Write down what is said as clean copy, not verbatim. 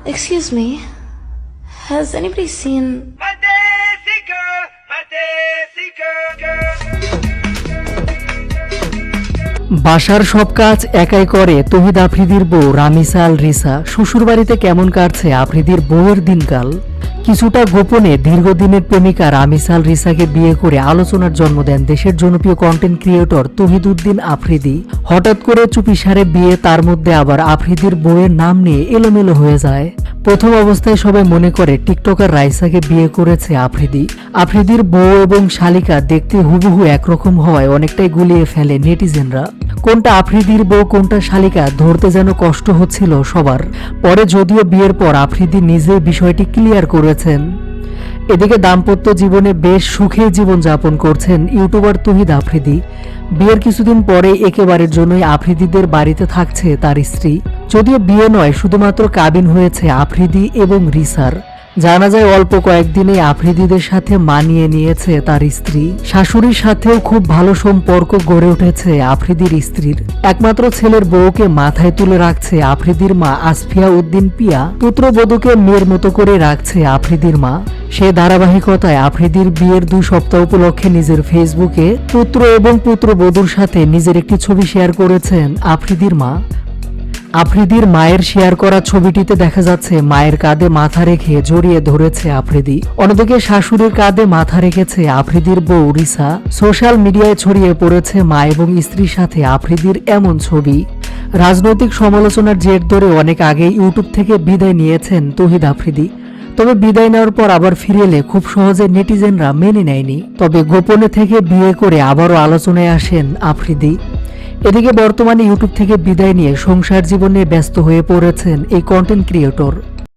Excuse me, has anybody seen... My Desi girl, my Desi girl. বাসার সব কাজ একাই করে তৌহিদ আফ্রিদির বউ রামিসা আল রিসা। শ্বশুরবাড়িতে কেমন কাটছে আফ্রিদির বউয়ের দিনকাল? কিছুটা গোপনে দীর্ঘদিনের প্রেমিকা রামিসা আল রিসাকে বিয়ে করে আলোচনার জন্ম দেন দেশের জনপ্রিয় কন্টেন্ট ক্রিয়েটর তৌহিদ উদ্দিন আফ্রিদি। হঠাৎ করে চুপিসারে বিয়ে, তার মধ্যে আবার আফ্রিদির বউয়ের নাম নিয়ে এলোমেলো হয়ে যায়। প্রথম অবস্থায় সবাই মনে করে টিকটকার রাইসাকে বিয়ে করেছে আফ্রিদি। আফ্রিদির বউ এবং শালিকা দেখতে হুবহু একরকম হওয়ায় অনেকটাই গুলিয়ে ফেলে নেটিজেনরা। কোনটা আফ্রিদির বউ কোনটা শালিকা ধরতে যেন কষ্ট হচ্ছিল সবার। পরে যদিও বিয়ের পর আফ্রিদি নিজেই বিষয়টি ক্লিয়ার করেছেন। এদিকে দাম্পত্য জীবনে বেশ সুখে জীবন যাপন করছেন ইউটিউবার তৌহিদ আফ্রিদি। বিয়ের কিছুদিন পরে একেবারের জন্যই আফ্রিদিদের বাড়িতে থাকছে তার স্ত্রী। যদিও বিয়ে নয়, শুধুমাত্র কাবিন হয়েছে আফ্রিদি এবং রিসার। জানা যায় অল্প কয়েকদিনে আফ্রিদিদের সাথে মানিয়ে নিয়েছে তার স্ত্রী। শাশুড়ির সাথেও খুব ভালো সম্পর্ক গড়ে উঠেছে আফ্রিদির স্ত্রীর। একমাত্র ছেলের বউকে মাথায় তুলে রাখছে আফ্রিদির মা আসফিয়া উদ্দিন পিয়া। পুত্রবধূকে মেয়ের মতো করে রাখছে আফ্রিদির মা। সে ধারাবাহিকতায় আফ্রিদির বিয়ের 2 সপ্তাহ উপলক্ষে নিজের ফেসবুকে পুত্র এবং পুত্রবধূর সাথে নিজের একটি ছবি শেয়ার করেছেন আফ্রিদির মা। আফ্রিদির মায়ের শেয়ার করা ছবিটিতে দেখা যাচ্ছে মায়ের কাঁধে মাথা রেখে জড়িয়ে ধরেছে আফ্রিদি। অন্যদিকে শাশুড়ির কাঁধে মাথা রেখেছে আফ্রিদির বউ রিসা। সোশ্যাল মিডিয়ায় ছড়িয়ে পড়েছে মা এবং স্ত্রীর সাথে আফ্রিদির এমন ছবি। রাজনৈতিক সমালোচনার জের ধরে অনেক আগে ইউটিউব থেকে বিদায় নিয়েছেন তৌহিদ আফ্রিদি। তবে বিদায় নেওয়ার পর আবার ফিরে এলে খুব সহজে নেটিজেনরা মেনে নেয়নি। তবে গোপনে থেকে বিয়ে করে আবারও আলোচনায় আসেন আফ্রিদি। এদিকে বর্তমানে ইউটিউব থেকে বিদায় নিয়ে সংসার জীবনে ব্যস্ত হয়ে পড়েছেন এই কন্টেন্ট ক্রিয়েটর।